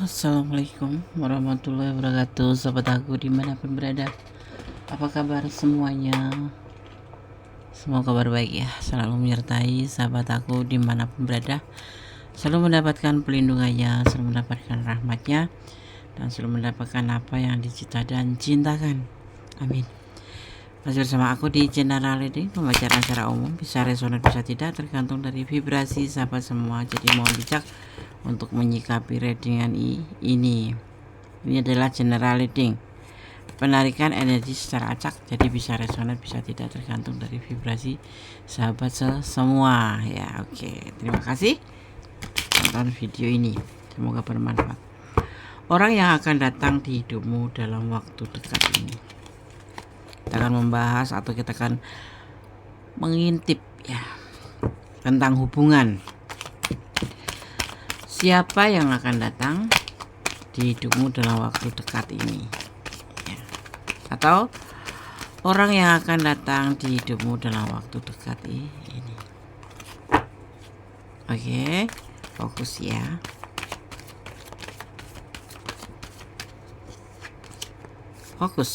Assalamualaikum warahmatullahi wabarakatuh, sahabat aku dimanapun berada. Apa kabar semuanya? Semoga kabar baik ya, selalu menyertai sahabat aku dimanapun berada, selalu mendapatkan pelindungannya, selalu mendapatkan rahmatnya, dan selalu mendapatkan apa yang dicita dan cintakan. Amin. Masih bersama aku di channel reading, pembacaan secara umum, bisa resonan bisa tidak, tergantung dari vibrasi sahabat semua. Jadi mohon bijak untuk menyikapi readingan ini. Ini adalah general reading, penarikan energi secara acak, jadi bisa resonan bisa tidak, tergantung dari vibrasi sahabat semua ya. Oke, terima kasih tonton video ini, semoga bermanfaat. Orang yang akan datang di hidupmu dalam waktu dekat ini, kita akan membahas atau kita akan mengintip ya tentang hubungan. Siapa yang akan datang di hidupmu dalam waktu dekat ini ya. Atau orang yang akan datang di hidupmu dalam waktu dekat ini. Oke, fokus ya. Fokus.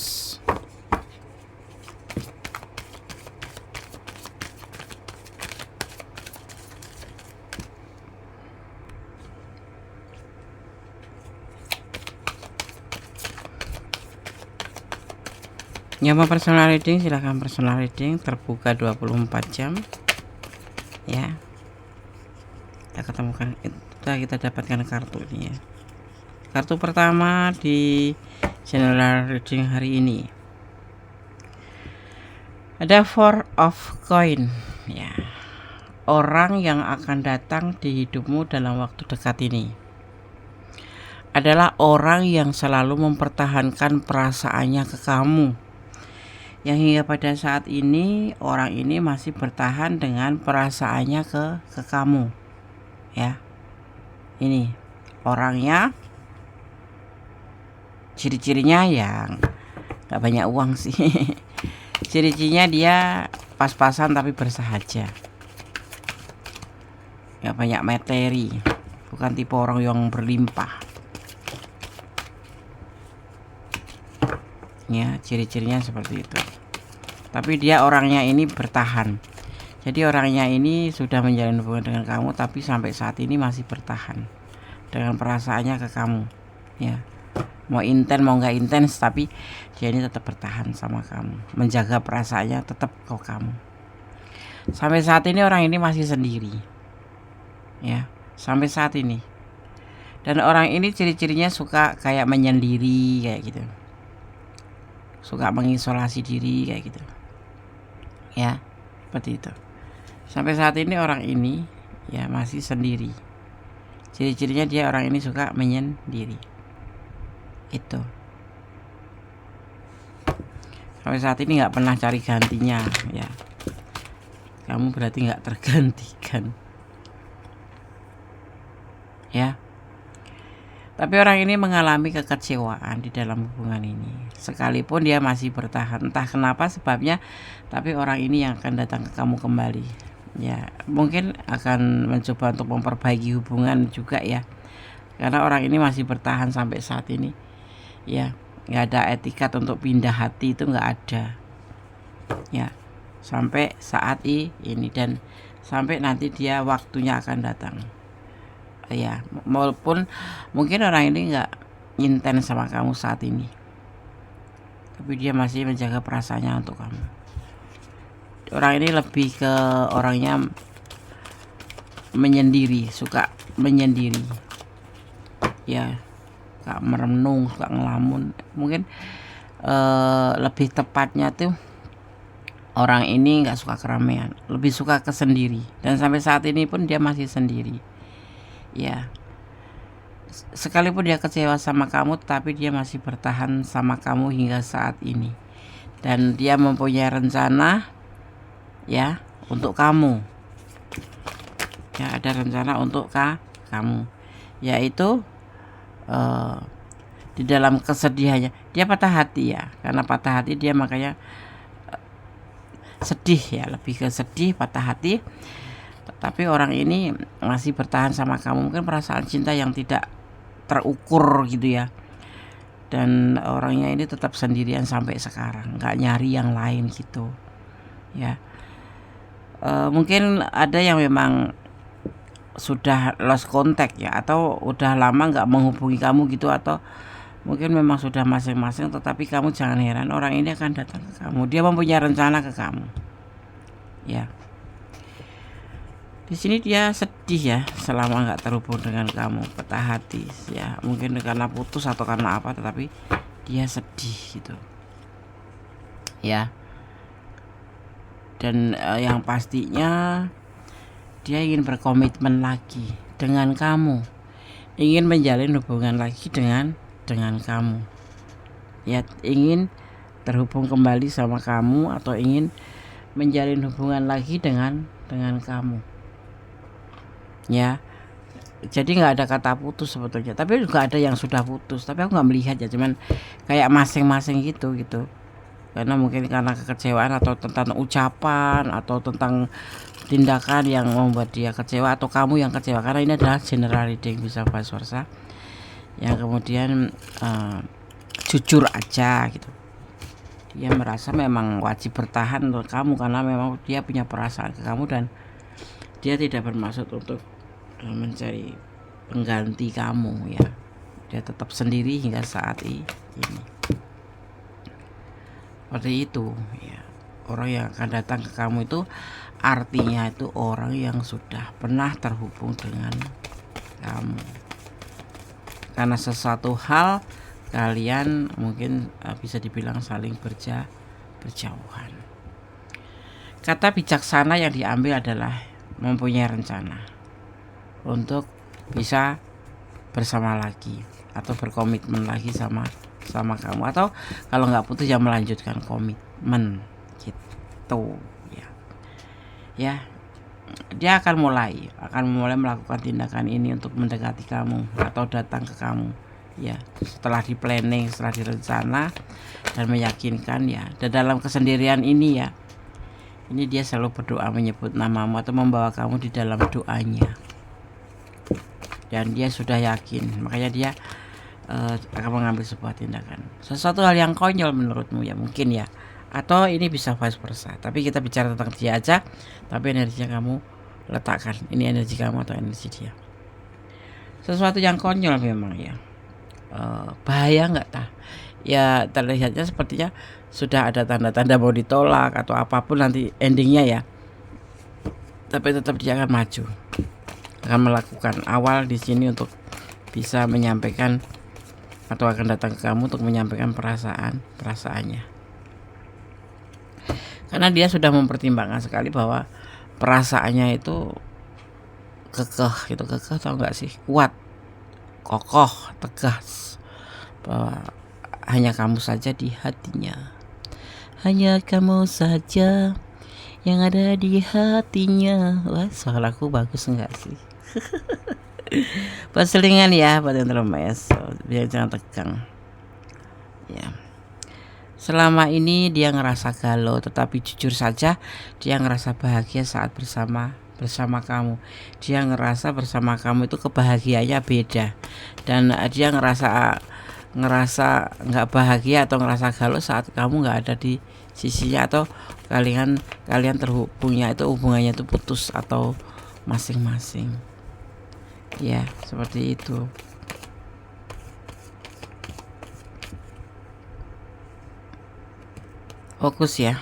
Yang mau personal reading silahkan personal reading, terbuka 24 jam ya. Kita ketemukan, kita dapatkan kartu ini ya. Kartu pertama di general reading hari ini ada Four of Coin ya. Orang yang akan datang di hidupmu dalam waktu dekat ini adalah orang yang selalu mempertahankan perasaannya ke kamu, yang hingga pada saat ini orang ini masih bertahan dengan perasaannya ke kamu ya. Ini orangnya, ciri-cirinya yang gak banyak uang sih. Ciri-cirinya dia pas-pasan tapi bersahaja, gak banyak materi, bukan tipe orang yang berlimpah ya. Ciri-cirinya seperti itu. Tapi dia orangnya ini bertahan. Jadi orangnya ini sudah menjalin hubungan dengan kamu, tapi sampai saat ini masih bertahan dengan perasaannya ke kamu ya. Mau intens mau nggak intens, tapi dia ini tetap bertahan sama kamu, menjaga perasaannya tetap ke kamu. Sampai saat ini orang ini masih sendiri ya, sampai saat ini. Dan orang ini ciri-cirinya suka kayak menyendiri kayak gitu, suka mengisolasi diri kayak gitu ya, seperti itu. Sampai saat ini orang ini ya masih sendiri. Ciri-cirinya dia orang ini suka menyendiri itu. Sampai saat ini nggak pernah cari gantinya ya. Kamu berarti nggak tergantikan ya. Tapi orang ini mengalami kekecewaan di dalam hubungan ini, sekalipun dia masih bertahan. Entah kenapa sebabnya, tapi orang ini yang akan datang ke kamu kembali ya. Mungkin akan mencoba untuk memperbaiki hubungan juga ya, karena orang ini masih bertahan sampai saat ini ya. Nggak ada etikat untuk pindah hati, itu nggak ada ya, sampai saat ini dan sampai nanti dia waktunya akan datang ya. Walaupun mungkin orang ini nggak intens sama kamu saat ini, tapi dia masih menjaga perasaannya untuk kamu. Orang ini lebih ke orangnya menyendiri, suka menyendiri ya, suka merenung, suka ngelamun. Mungkin lebih tepatnya tuh orang ini nggak suka keramaian, lebih suka kesendiri. Dan sampai saat ini pun dia masih sendiri ya. Sekalipun dia kecewa sama kamu, tapi dia masih bertahan sama kamu hingga saat ini. Dan dia mempunyai rencana ya untuk kamu ya. Ada rencana untuk kamu, yaitu di dalam kesedihannya dia patah hati ya. Karena patah hati dia makanya sedih ya, lebih ke sedih, patah hati. Tapi orang ini masih bertahan sama kamu, mungkin perasaan cinta yang tidak terukur gitu ya. Dan orangnya ini tetap sendirian sampai sekarang, nggak nyari yang lain gitu ya. Mungkin ada yang memang sudah lost contact ya, atau udah lama nggak menghubungi kamu gitu, atau mungkin memang sudah masing-masing. Tetapi kamu jangan heran, orang ini akan datang ke kamu, dia mempunyai rencana ke kamu ya. Di sini dia sedih ya selama nggak terhubung dengan kamu, patah hati ya, mungkin karena putus atau karena apa, tetapi dia sedih gitu ya. Dan yang pastinya dia ingin berkomitmen lagi dengan kamu, ingin menjalin hubungan lagi dengan kamu ya, ingin terhubung kembali sama kamu, atau ingin menjalin hubungan lagi dengan kamu ya. Jadi nggak ada kata putus sebetulnya, tapi juga ada yang sudah putus, tapi aku nggak melihat ya, cuman kayak masing-masing gitu. Karena mungkin karena kekecewaan, atau tentang ucapan, atau tentang tindakan yang membuat dia kecewa, atau kamu yang kecewa. Karena ini adalah general reading, bisa vice versa. Yang kemudian jujur aja gitu, dia merasa memang wajib bertahan untuk kamu karena memang dia punya perasaan ke kamu, dan dia tidak bermaksud untuk mencari pengganti kamu ya. Dia tetap sendiri hingga saat ini seperti itu ya. Orang yang akan datang ke kamu itu artinya itu orang yang sudah pernah terhubung dengan kamu, karena sesuatu hal kalian mungkin bisa dibilang saling berjauhan. Kata bijaksana yang diambil adalah mempunyai rencana untuk bisa bersama lagi, atau berkomitmen lagi sama kamu, atau kalau nggak putus ya melanjutkan komitmen gitu ya. Dia akan mulai melakukan tindakan ini untuk mendekati kamu atau datang ke kamu ya, setelah di planning, setelah direncana dan meyakinkan ya. Dan dalam kesendirian ini ya, ini dia selalu berdoa, menyebut namamu atau membawa kamu di dalam doanya, dan dia sudah yakin, makanya dia akan mengambil sebuah tindakan. Sesuatu hal yang konyol menurutmu ya mungkin ya, atau ini bisa vice versa, tapi kita bicara tentang dia aja. Tapi energinya kamu letakkan, ini energi kamu atau energi dia. Sesuatu yang konyol memang ya. Bahaya nggak tah ya, terlihatnya sepertinya sudah ada tanda-tanda mau ditolak atau apapun nanti endingnya ya, tapi tetap dia akan maju, akan melakukan awal di sini untuk bisa menyampaikan, atau akan datang ke kamu untuk menyampaikan perasaannya, karena dia sudah mempertimbangkan sekali bahwa perasaannya itu kekeh gitu, kekeh tau nggak sih, kuat, kokoh, tegas, bahwa hanya kamu saja di hatinya, hanya kamu saja yang ada di hatinya. Wah, suaraku bagus enggak sih? Perselingan ya buat yang termes, biar jangan tegang ya. Selama ini dia ngerasa galau, tetapi jujur saja dia ngerasa bahagia saat bersama kamu. Dia ngerasa bersama kamu itu kebahagiaannya beda, dan dia ngerasa nggak bahagia atau ngerasa galau saat kamu nggak ada di sisinya, atau kalian terhubungnya itu hubungannya itu putus atau masing-masing ya, seperti itu. Fokus ya.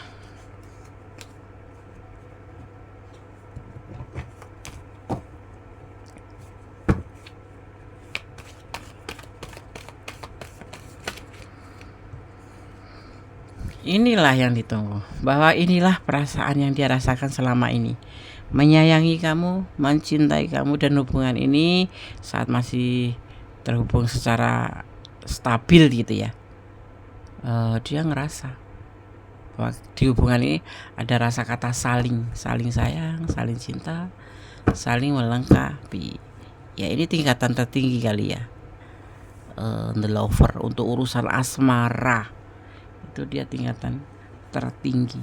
Inilah yang ditunggu, bahwa inilah perasaan yang dia rasakan selama ini, menyayangi kamu, mencintai kamu, dan hubungan ini saat masih terhubung secara stabil gitu ya, dia ngerasa bahwa di hubungan ini ada rasa kata saling sayang, saling cinta, saling melengkapi ya. Ini tingkatan tertinggi kali ya, the lover, untuk urusan asmara itu dia tingkatan tertinggi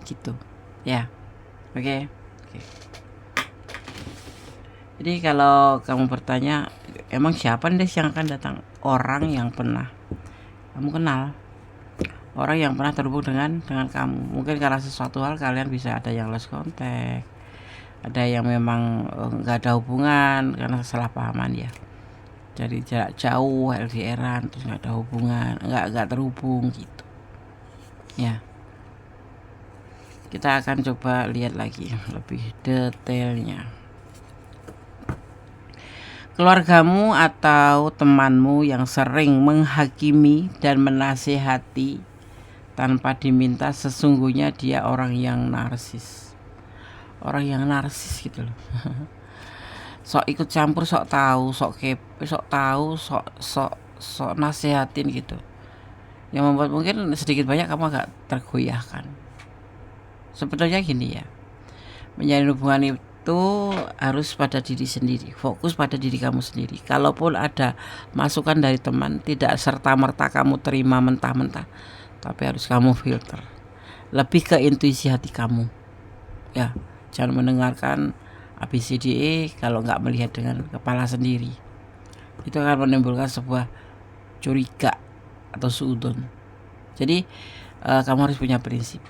gitu ya. Oke. Jadi kalau kamu bertanya emang siapa nih yang akan datang? Orang yang pernah kamu kenal, orang yang pernah terhubung dengan kamu. Mungkin karena sesuatu hal kalian bisa ada yang lost contact, ada yang memang nggak ada hubungan karena kesalahpahaman ya, dari jarak jauh LDRan terus nggak ada hubungan, nggak terhubung gitu ya. Kita akan coba lihat lagi lebih detailnya. Keluargamu atau temanmu yang sering menghakimi dan menasehati tanpa diminta, sesungguhnya dia orang yang narsis. Orang yang narsis gitu loh. Sok ikut campur, sok tahu, sok nasehatin gitu. Yang membuat mungkin sedikit banyak kamu agak tergoyahkan. Sebenarnya gini ya, menjalin hubungan itu harus pada diri sendiri, fokus pada diri kamu sendiri. Kalaupun ada masukan dari teman, tidak serta-merta kamu terima mentah-mentah, tapi harus kamu filter. Lebih ke intuisi hati kamu ya, jangan mendengarkan ABCDE kalau nggak melihat dengan kepala sendiri. Itu akan menimbulkan sebuah curiga atau suudon. Jadi kamu harus punya prinsip.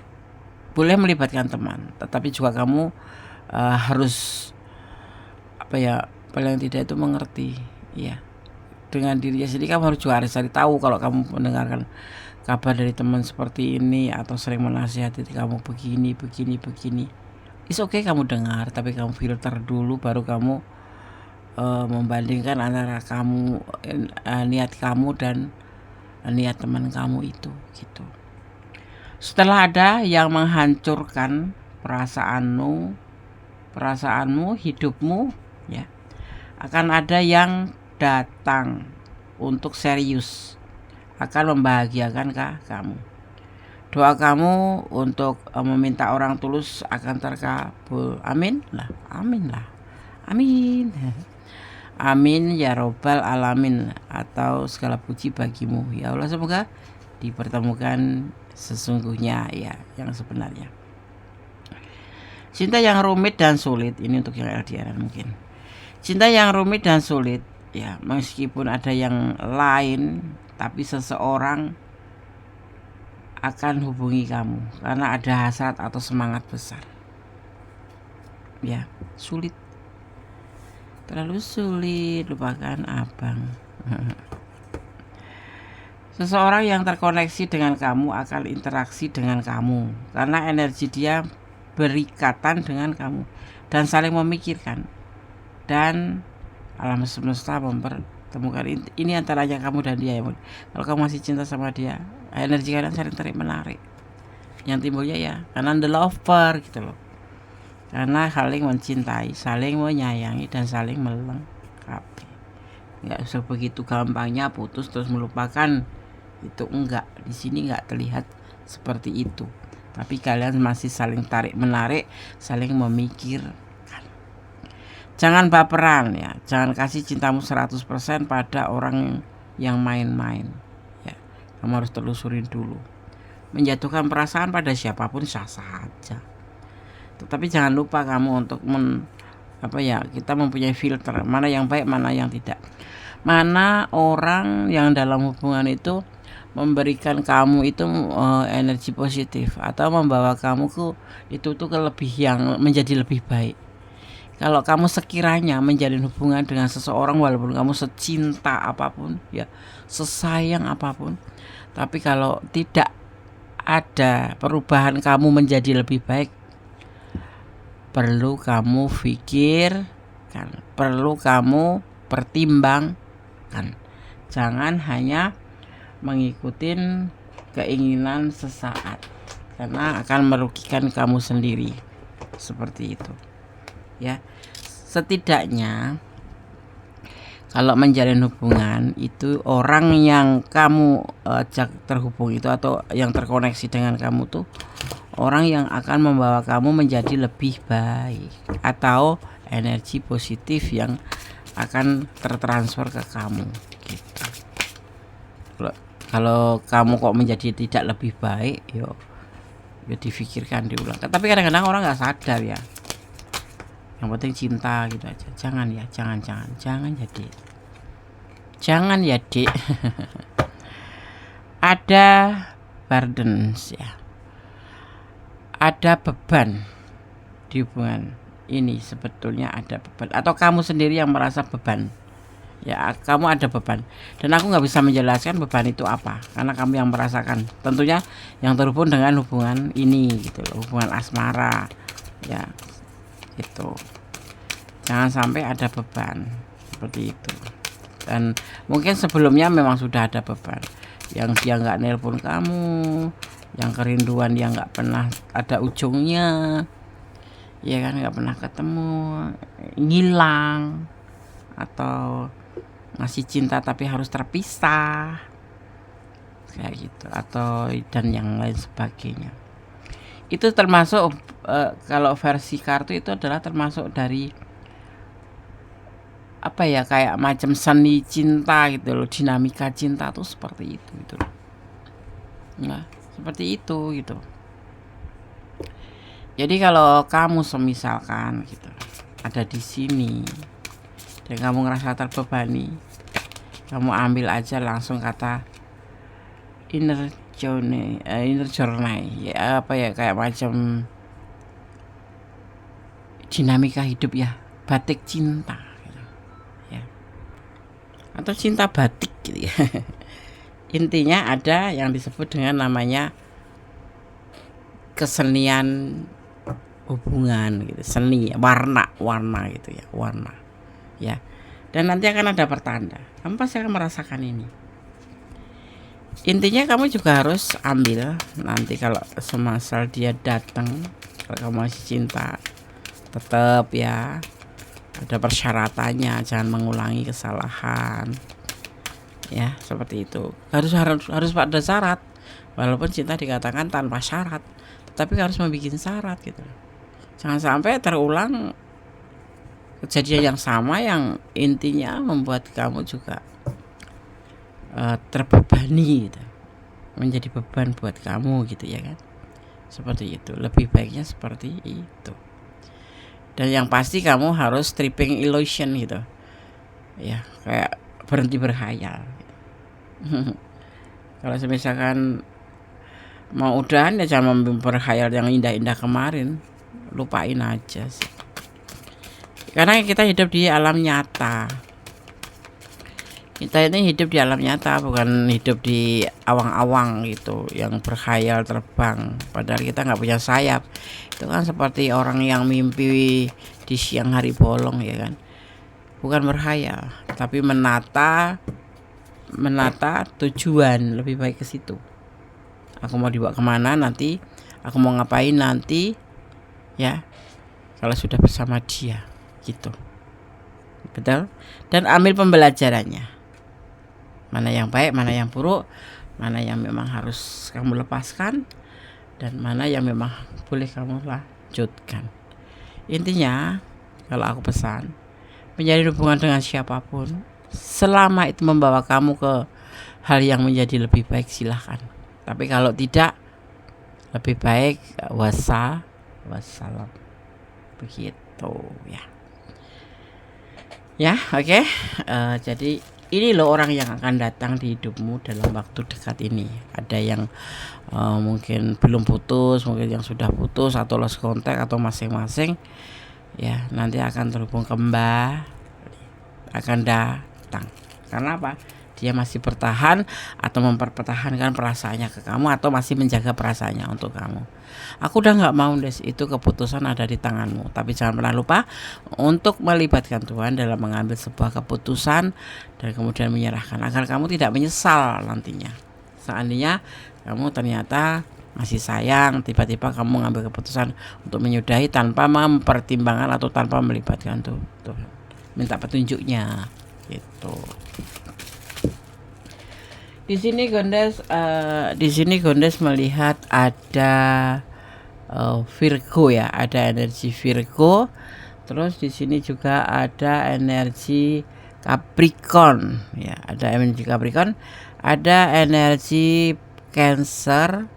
Boleh melibatkan teman, tetapi juga kamu harus paling tidak itu mengerti ya, dengan dirinya sendiri. Kamu harus juga harus cari tahu kalau kamu mendengarkan kabar dari teman seperti ini atau sering menasihati kamu begini. It's okay kamu dengar, tapi kamu filter dulu baru kamu membandingkan antara kamu niat kamu dan niat teman kamu itu gitu. Setelah ada yang menghancurkan perasaanmu, hidupmu ya, akan ada yang datang untuk serius, akan membahagiakan kamu. Doa kamu untuk meminta orang tulus akan terkabul. Amin lah. Amin ya robbal alamin. Atau segala puji bagimu ya Allah, semoga dipertemukan sesungguhnya ya, yang sebenarnya. Cinta yang rumit dan sulit, ini untuk yang LDR mungkin. Cinta yang rumit dan sulit ya, meskipun ada yang lain, tapi seseorang akan hubungi kamu karena ada hasrat atau semangat besar ya. Sulit, terlalu sulit, lupakan abang. Seseorang yang terkoneksi dengan kamu akan interaksi dengan kamu karena energi dia berikatan dengan kamu dan saling memikirkan, dan alam semesta mempertemukan ini antaranya kamu dan dia ya. Kalau kamu masih cinta sama dia, energi kalian saling tarik menarik yang timbulnya ya karena the lover gitu loh, karena saling mencintai, saling menyayangi, dan saling melengkapi. Nggak usah begitu gampangnya putus terus melupakan, itu enggak, di sini enggak terlihat seperti itu, tapi kalian masih saling tarik menarik, saling memikirkan. Jangan baperan ya, jangan kasih cintamu 100% pada orang yang main-main ya. Kamu harus telusurin dulu. Menjatuhkan perasaan pada siapapun sah saja, tetapi jangan lupa kamu untuk kita mempunyai filter, mana yang baik, mana yang tidak. Mana orang yang dalam hubungan itu memberikan kamu itu energi positif atau membawa kamu ke menjadi lebih baik. Kalau kamu sekiranya menjalin hubungan dengan seseorang, walaupun kamu secinta apapun ya, sesayang apapun, tapi kalau tidak ada perubahan kamu menjadi lebih baik, perlu kamu pikirkan, perlu kamu pertimbangkan. Jangan hanya mengikuti keinginan sesaat, karena akan merugikan kamu sendiri. Seperti itu ya. Setidaknya kalau menjalin hubungan itu, orang yang kamu ajak terhubung itu atau yang terkoneksi dengan kamu tuh orang yang akan membawa kamu menjadi lebih baik, atau energi positif yang akan tertransfer ke kamu gitu. Kalau kamu kok menjadi tidak lebih baik, ya difikirkan, diulang. Tapi kadang-kadang orang nggak sadar ya. Yang penting cinta gitu aja. Jangan jadi. Jangan ya, Dik. Ada burdens ya. Ada beban di hubungan ini, sebetulnya ada beban, atau kamu sendiri yang merasa beban. Ya, kamu ada beban, dan aku nggak bisa menjelaskan beban itu apa, karena kamu yang merasakan. Tentunya yang terhubung dengan hubungan ini gitu loh, hubungan asmara ya, gitu. Jangan sampai ada beban seperti itu. Dan mungkin sebelumnya memang sudah ada beban, yang dia nggak nelpon kamu, yang kerinduan dia nggak pernah ada ujungnya, ya kan, nggak pernah ketemu, ngilang, atau masih cinta tapi harus terpisah kayak gitu, atau dan yang lain sebagainya. Itu termasuk kalau versi kartu itu adalah termasuk dari apa ya, kayak macam seni cinta gitu loh, dinamika cinta tuh seperti itu gitu loh. Nah, seperti itu gitu. Jadi kalau kamu semisalkan gitu ada di sini dan kamu ngerasa terbebani, kamu ambil aja langsung kata inner journey ya, apa ya, kayak macam dinamika hidup ya, batik cinta gitu, ya, atau cinta batik gitu ya. Intinya ada yang disebut dengan namanya kesenian hubungan gitu, seni warna gitu ya, warna ya. Dan nanti akan ada pertanda, kamu pasti akan merasakan ini. Intinya kamu juga harus ambil nanti kalau semasal dia datang, kalau kamu masih cinta, tetap ya ada persyaratannya, jangan mengulangi kesalahan ya, seperti itu. Harus pada syarat, walaupun cinta dikatakan tanpa syarat, tetapi harus membuat syarat gitu. Jangan sampai terulang kejadian yang sama yang intinya membuat kamu juga terbebani gitu, menjadi beban buat kamu gitu ya kan. Seperti itu, lebih baiknya seperti itu. Dan yang pasti kamu harus stripping illusion gitu ya, kayak berhenti berkhayal gitu. Kalau misalkan mau udahan ya jangan berkhayal yang indah-indah kemarin, lupain aja sih. Karena kita hidup di alam nyata. Kita ini hidup di alam nyata, bukan hidup di awang-awang gitu, yang berkhayal terbang. Padahal kita nggak punya sayap. Itu kan seperti orang yang mimpi di siang hari bolong ya kan. Bukan berkhayal, tapi menata tujuan, lebih baik ke situ. Aku mau dibawa kemana nanti, aku mau ngapain nanti ya, kalau sudah bersama dia gitu. Betul. Dan ambil pembelajarannya, mana yang baik, mana yang buruk, mana yang memang harus kamu lepaskan, dan mana yang memang boleh kamu lanjutkan. Intinya kalau aku pesan, menjalin hubungan dengan siapapun, selama itu membawa kamu ke hal yang menjadi lebih baik, silahkan. Tapi kalau tidak, lebih baik wassalam, begitu ya. Ya, oke. Jadi ini loh orang yang akan datang di hidupmu dalam waktu dekat ini. Ada yang mungkin belum putus, mungkin yang sudah putus atau lost contact atau masing-masing ya, nanti akan terhubung kembali, akan datang. Karena apa? Dia masih bertahan atau mempertahankan perasaannya ke kamu, atau masih menjaga perasaannya untuk kamu. Aku udah nggak mau, Des, itu keputusan ada di tanganmu. Tapi jangan pernah lupa untuk melibatkan Tuhan dalam mengambil sebuah keputusan dan kemudian menyerahkan, agar kamu tidak menyesal nantinya. Seandainya kamu ternyata masih sayang, tiba-tiba kamu mengambil keputusan untuk menyudahi tanpa mempertimbangkan atau tanpa melibatkan Tuhan, minta petunjuknya gitu. Di sini Gondes melihat ada Virgo ya, ada energi Virgo. Terus di sini juga ada energi Capricorn ya, ada energi Capricorn, ada energi Cancer.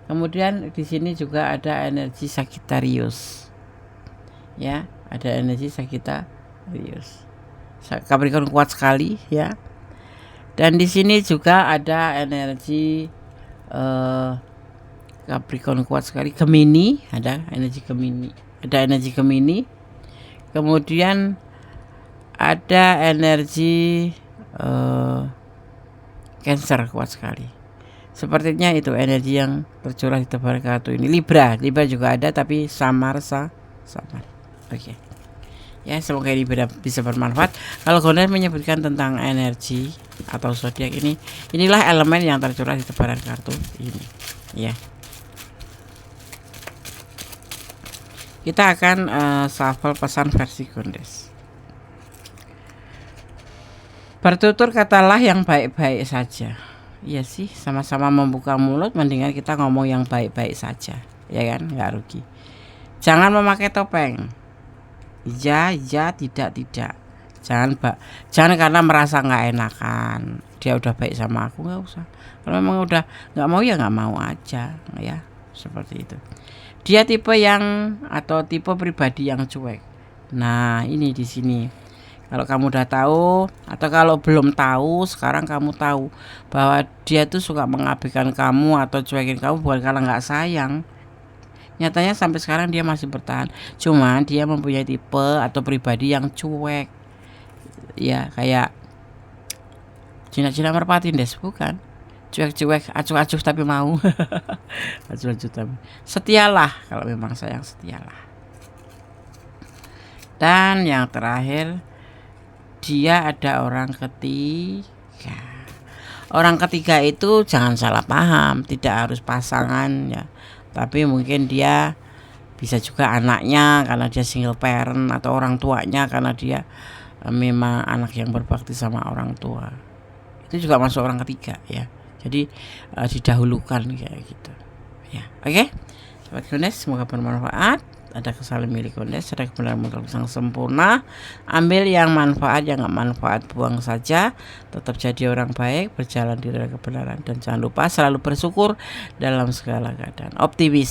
Kemudian di sini juga ada energi Sagittarius. Ya, ada energi Sagittarius. Capricorn kuat sekali ya. Dan di sini juga ada energi Capricorn kuat sekali, Gemini, ada energi Gemini, kemudian ada energi Cancer kuat sekali. Sepertinya itu energi yang tercurah di tebar kartu ini. Libra juga ada tapi samar. Oke. Ya, semoga ini bisa bermanfaat. Kalau Gondes menyebutkan tentang energi atau zodiak ini, inilah elemen yang tercurah di tebaran kartu ini. Ya. Kita akan shuffle pesan versi Gondes. Bertutur katalah yang baik-baik saja. Iya sih, sama-sama membuka mulut, mendingan kita ngomong yang baik-baik saja, ya kan, nggak rugi. Jangan memakai topeng. Iya, tidak. Jangan karena merasa nggak enakan. Dia udah baik sama aku, nggak usah. Kalau memang udah nggak mau ya nggak mau aja, ya seperti itu. Dia tipe pribadi yang cuek. Nah, ini di sini. Kalau kamu udah tahu atau kalau belum tahu, sekarang kamu tahu bahwa dia tuh suka mengabaikan kamu atau cuekin kamu bukan karena nggak sayang. Nyatanya sampai sekarang dia masih bertahan. Cuman dia mempunyai tipe atau pribadi yang cuek. Ya, kayak Cina merpati des, bukan? Cuek-cuek, acuh-acuh tapi mau. Acuh-acuh tapi setialah, kalau memang sayang setialah. Dan yang terakhir, dia ada orang ketiga. Orang ketiga itu jangan salah paham, tidak harus pasangan ya. Tapi mungkin dia bisa juga anaknya karena dia single parent, atau orang tuanya karena dia memang anak yang berbakti sama orang tua. Itu juga masuk orang ketiga ya. Jadi didahulukan kayak gitu. Ya, oke. Sobat Gondes, semoga bermanfaat. Ada kesalahan milik Gondes, ada kebenaran mutlak yang sempurna. Ambil yang manfaat, yang nggak manfaat buang saja. Tetap jadi orang baik, berjalan di dalam kebenaran, dan jangan lupa selalu bersyukur dalam segala keadaan. Optimis.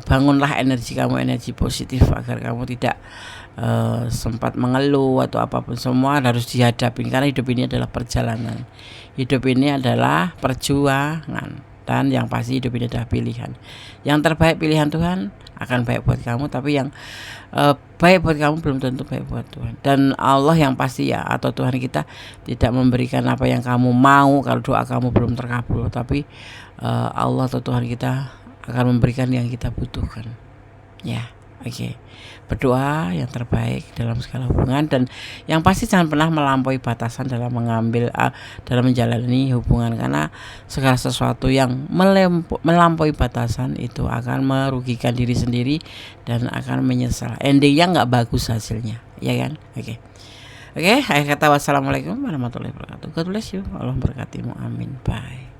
Bangunlah energi kamu, energi positif, agar kamu tidak sempat mengeluh atau apapun. Semua harus dihadapi karena hidup ini adalah perjalanan. Hidup ini adalah perjuangan. Dan yang pasti hidup ini adalah pilihan. Yang terbaik pilihan Tuhan akan baik buat kamu, tapi yang baik buat kamu belum tentu baik buat Tuhan. Dan Allah yang pasti ya, atau Tuhan kita tidak memberikan apa yang kamu mau kalau doa kamu belum terkabul. Tapi Allah atau Tuhan kita akan memberikan yang kita butuhkan. Ya, oke. Berdoa yang terbaik dalam segala hubungan, dan yang pasti jangan pernah melampaui batasan dalam menjalani hubungan, karena segala sesuatu yang melampaui batasan itu akan merugikan diri sendiri dan akan menyesal. Endingnya nggak bagus hasilnya, ya kan? Oke, akhir kata wassalamualaikum warahmatullahi wabarakatuh. God bless you. Allah memberkatimu. Amin. Bye.